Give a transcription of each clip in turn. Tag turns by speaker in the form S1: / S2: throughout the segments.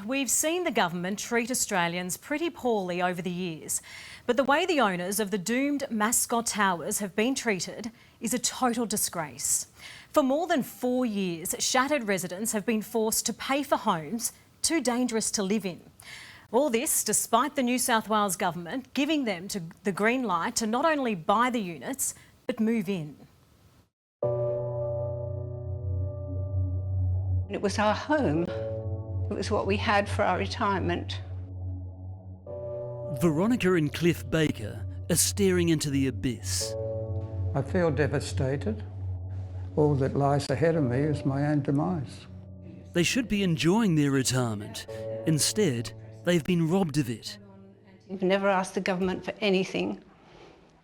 S1: We've seen the government treat Australians pretty poorly over the years, but the way the owners of the doomed Mascot Towers have been treated is a total disgrace. For more than 4 years, shattered residents have been forced to pay for homes too dangerous to live in. All this despite the New South Wales government giving them the green light to not only buy the units, but move in.
S2: It was our home. It was what we had for our retirement.
S3: Veronica and Cliff Baker are staring into the abyss.
S4: I feel devastated. All that lies ahead of me is my own demise.
S3: They should be enjoying their retirement. Instead, they've been robbed of it.
S2: We've never asked the government for anything,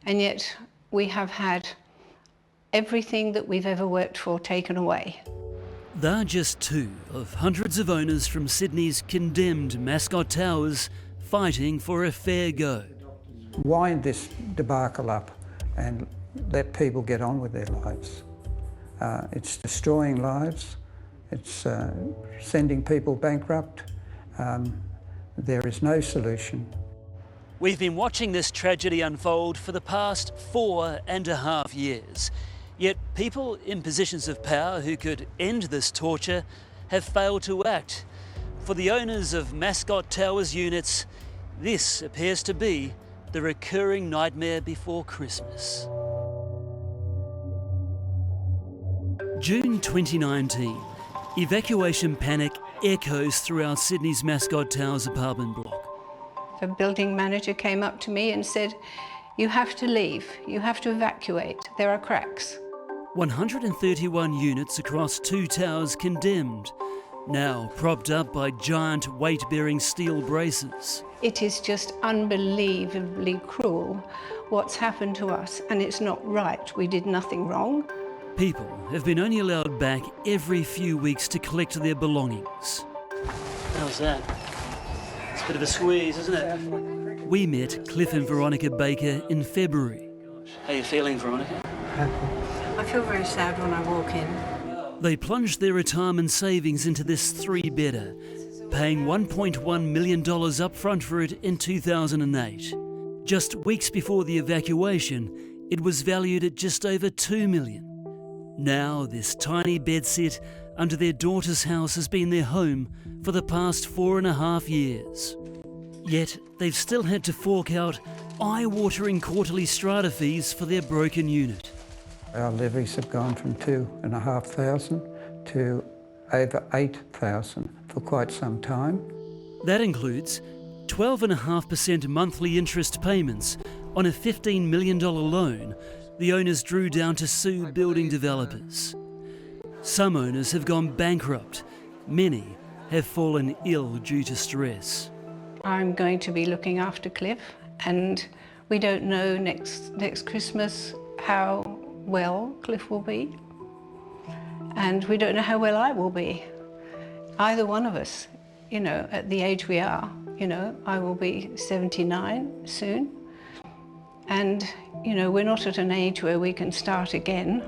S2: and yet we have had everything that we've ever worked for taken away.
S3: They're just two of hundreds of owners from Sydney's condemned Mascot Towers fighting for a fair go.
S4: Wind this debacle up and let people get on with their lives. It's destroying lives. It's sending people bankrupt. There is no solution.
S3: We've been watching this tragedy unfold for the past 4.5 years. Yet people in positions of power who could end this torture have failed to act. For the owners of Mascot Towers units, this appears to be the recurring nightmare before Christmas. June 2019, evacuation panic echoes throughout Sydney's Mascot Towers apartment block.
S2: The building manager came up to me and said, "You have to leave, you have to evacuate, there are cracks."
S3: 131 units across 2 towers condemned, now propped up by giant weight-bearing steel braces.
S2: It is just unbelievably cruel what's happened to us, and it's not right. We did nothing wrong.
S3: People have been only allowed back every few weeks to collect their belongings. How's that? It's a bit of a squeeze, isn't it? We met Cliff and Veronica Baker in February. How are you feeling, Veronica?
S2: I feel very sad when I walk in.
S3: They plunged their retirement savings into this 3-bedder, paying $1.1 million up front for it in 2008. Just weeks before the evacuation, it was valued at just over $2 million. Now this tiny bedsit under their daughter's house has been their home for the past 4.5 years. Yet they've still had to fork out eye-watering quarterly strata fees for their broken unit.
S4: Our levies have gone from 2,500 to over 8,000 for quite some time.
S3: That includes 12.5% monthly interest payments on a $15 million loan the owners drew down to sue building developers. Some owners have gone bankrupt. Many have fallen ill due to stress.
S2: I'm going to be looking after Cliff, and we don't know next Christmas how well Cliff will be, and we don't know how well I will be. Either one of us, at the age we are, I will be 79 soon, and we're not at an age where we can start again.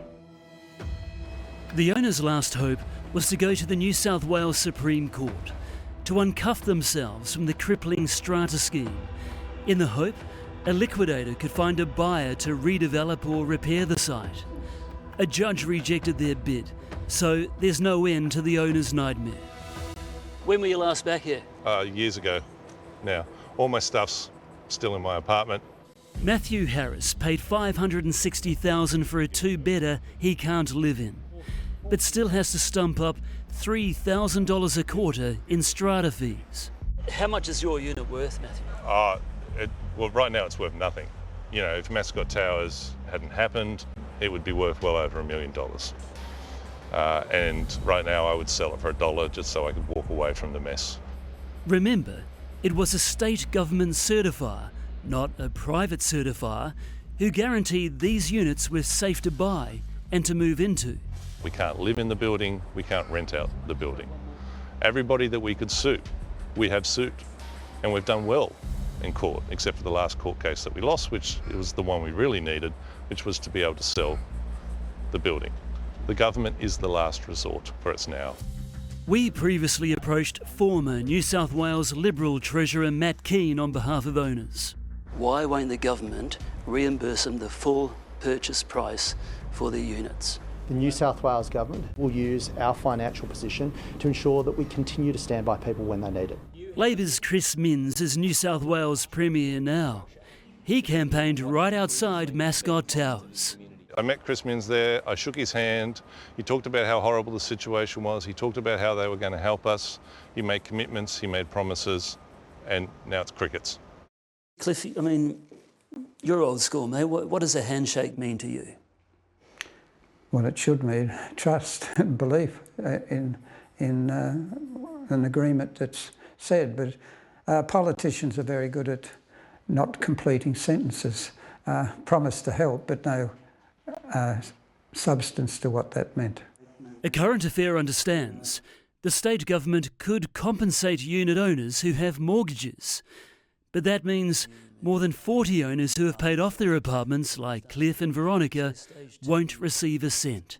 S3: The owners' last hope was to go to the New South Wales Supreme Court to uncuff themselves from the crippling strata scheme, in the hope a liquidator could find a buyer to redevelop or repair the site. A judge rejected their bid, so there's no end to the owner's nightmare. When were you last back here?
S5: Years ago now. All my stuff's still in my apartment.
S3: Matthew Harris paid $560,000 for a 2-bedder he can't live in, but still has to stump up $3,000 a quarter in strata fees. How much is your unit worth, Matthew?
S5: Well, right now it's worth nothing. If Mascot Towers hadn't happened, it would be worth well over $1 million. And right now I would sell it for $1 just so I could walk away from the mess.
S3: Remember, it was a state government certifier, not a private certifier, who guaranteed these units were safe to buy and to move into.
S5: We can't live in the building, we can't rent out the building. Everybody that we could sue, we have sued, and we've done well in court, except for the last court case that we lost, which was the one we really needed, which was to be able to sell the building. The government is the last resort for us now.
S3: We previously approached former New South Wales Liberal Treasurer Matt Keane on behalf of owners.
S6: Why won't the government reimburse them the full purchase price for the units?
S7: The New South Wales Government will use our financial position to ensure that we continue to stand by people when they need it.
S3: Labor's Chris Minns is New South Wales Premier now. He campaigned right outside Mascot Towers.
S5: I met Chris Minns there, I shook his hand, he talked about how horrible the situation was, he talked about how they were going to help us, he made commitments, he made promises, and now it's crickets.
S3: Cliff, I mean, you're old school, mate. What does a handshake mean to you?
S4: Well, it should mean trust and belief in an agreement that's said, but politicians are very good at not completing sentences, promise to help, but no substance to what that meant.
S3: A Current Affair understands the state government could compensate unit owners who have mortgages, but that means more than 40 owners who have paid off their apartments, like Cliff and Veronica, won't receive a cent.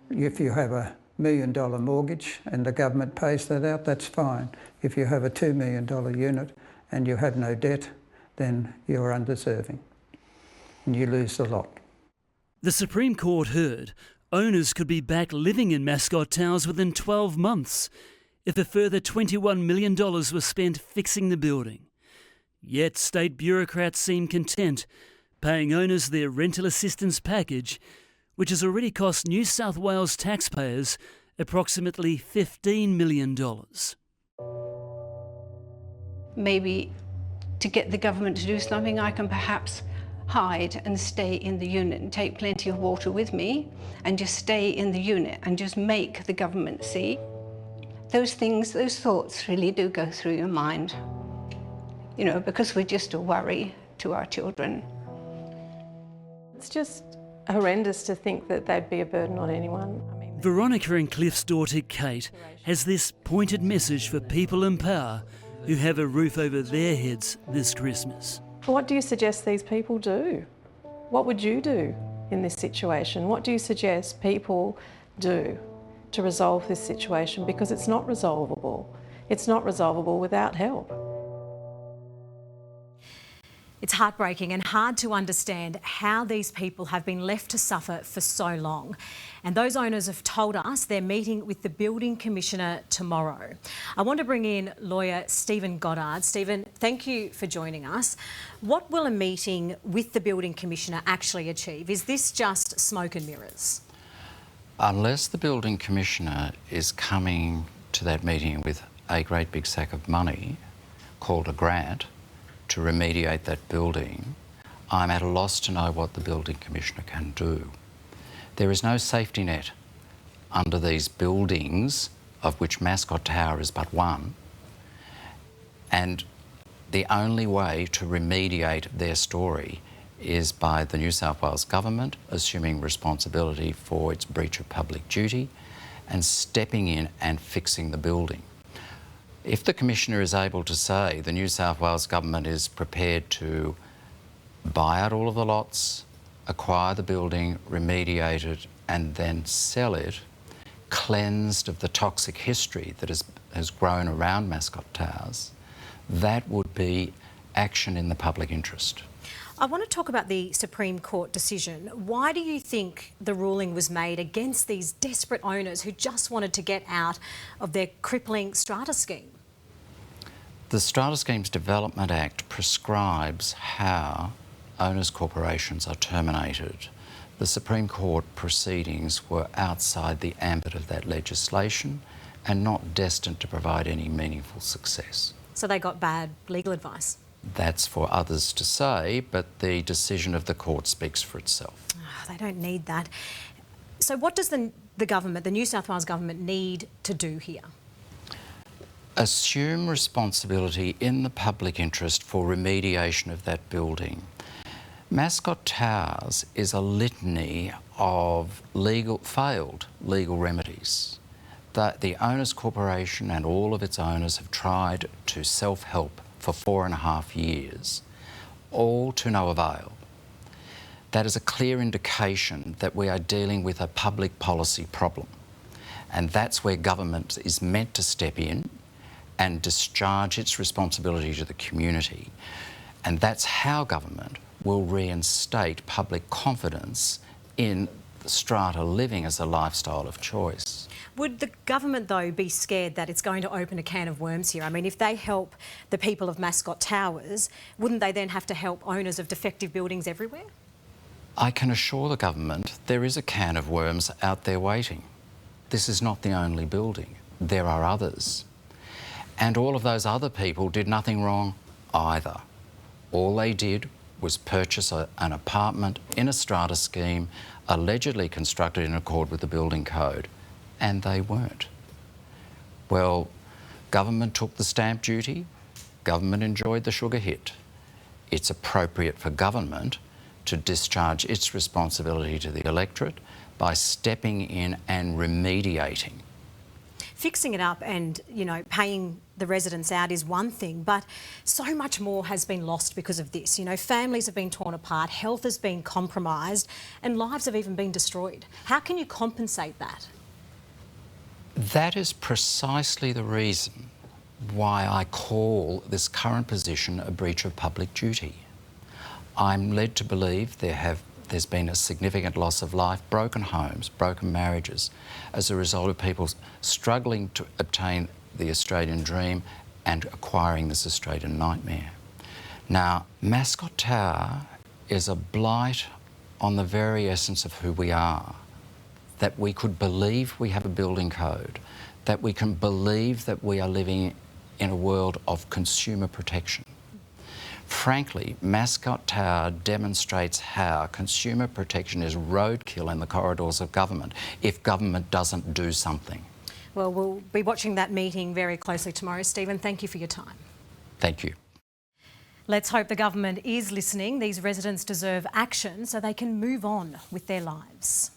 S4: If you have a $1 million mortgage and the government pays that out, that's fine. If you have a $2 million unit and you have no debt, then you're undeserving and you lose the lot.
S3: The Supreme Court heard owners could be back living in Mascot Towers within 12 months if a further $21 million was spent fixing the building. Yet state bureaucrats seem content paying owners their rental assistance package, which has already cost New South Wales taxpayers approximately $15 million.
S2: Maybe to get the government to do something, I can perhaps hide and stay in the unit and take plenty of water with me and just stay in the unit and just make the government see. Those things, those thoughts really do go through your mind, you know, because we're just a worry to our children.
S8: It's just horrendous to think that they'd be a burden on anyone.
S3: Veronica and Cliff's daughter Kate has this pointed message for people in power who have a roof over their heads this Christmas.
S8: What do you suggest these people do? What would you do in this situation? What do you suggest people do to resolve this situation? Because it's not resolvable. It's not resolvable without help.
S1: It's heartbreaking and hard to understand how these people have been left to suffer for so long. And those owners have told us they're meeting with the Building Commissioner tomorrow. I want to bring in lawyer Stephen Goddard. Stephen, thank you for joining us. What will a meeting with the Building Commissioner actually achieve? Is this just smoke and mirrors?
S9: Unless the Building Commissioner is coming to that meeting with a great big sack of money called a grant to remediate that building, I'm at a loss to know what the Building Commissioner can do. There is no safety net under these buildings, of which Mascot Tower is but one, and the only way to remediate their story is by the New South Wales Government assuming responsibility for its breach of public duty and stepping in and fixing the building. If the Commissioner is able to say the New South Wales Government is prepared to buy out all of the lots, acquire the building, remediate it and then sell it, cleansed of the toxic history that has grown around Mascot Towers, that would be action in the public interest.
S1: I want to talk about the Supreme Court decision. Why do you think the ruling was made against these desperate owners who just wanted to get out of their crippling strata scheme?
S9: The Strata Schemes Development Act prescribes how owners' corporations are terminated. The Supreme Court proceedings were outside the ambit of that legislation and not destined to provide any meaningful success.
S1: So they got bad legal advice?
S9: That's for others to say, but the decision of the court speaks for itself.
S1: Oh, they don't need that. So what does the government, the New South Wales Government, need to do here?
S9: Assume responsibility in the public interest for remediation of that building. Mascot Towers is a litany of failed legal remedies. The Owners Corporation and all of its owners have tried to self-help for 4.5 years, all to no avail. That is a clear indication that we are dealing with a public policy problem. And that's where government is meant to step in and discharge its responsibility to the community. And that's how government will reinstate public confidence in strata living as a lifestyle of choice.
S1: Would the government, though, be scared that it's going to open a can of worms here? I mean, if they help the people of Mascot Towers, wouldn't they then have to help owners of defective buildings everywhere?
S9: I can assure the government there is a can of worms out there waiting. This is not the only building. There are others. And all of those other people did nothing wrong either. All they did was purchase an apartment in a strata scheme allegedly constructed in accord with the building code, and they weren't. Well, government took the stamp duty, government enjoyed the sugar hit. It's appropriate for government to discharge its responsibility to the electorate by stepping in and remediating.
S1: Fixing it up and, you know, paying the residents out is one thing, but so much more has been lost because of this. You know, families have been torn apart, health has been compromised, and lives have even been destroyed. How can you compensate that?
S9: That is precisely the reason why I call this current position a breach of public duty. I'm led to believe there's been a significant loss of life, broken homes, broken marriages, as a result of people struggling to obtain the Australian dream and acquiring this Australian nightmare. Now, Mascot Tower is a blight on the very essence of who we are, that we could believe we have a building code, that we can believe that we are living in a world of consumer protection. Frankly, Mascot Tower demonstrates how consumer protection is roadkill in the corridors of government if government doesn't do something.
S1: Well, we'll be watching that meeting very closely tomorrow. Stephen, thank you for your time.
S9: Thank you.
S1: Let's hope the government is listening. These residents deserve action so they can move on with their lives.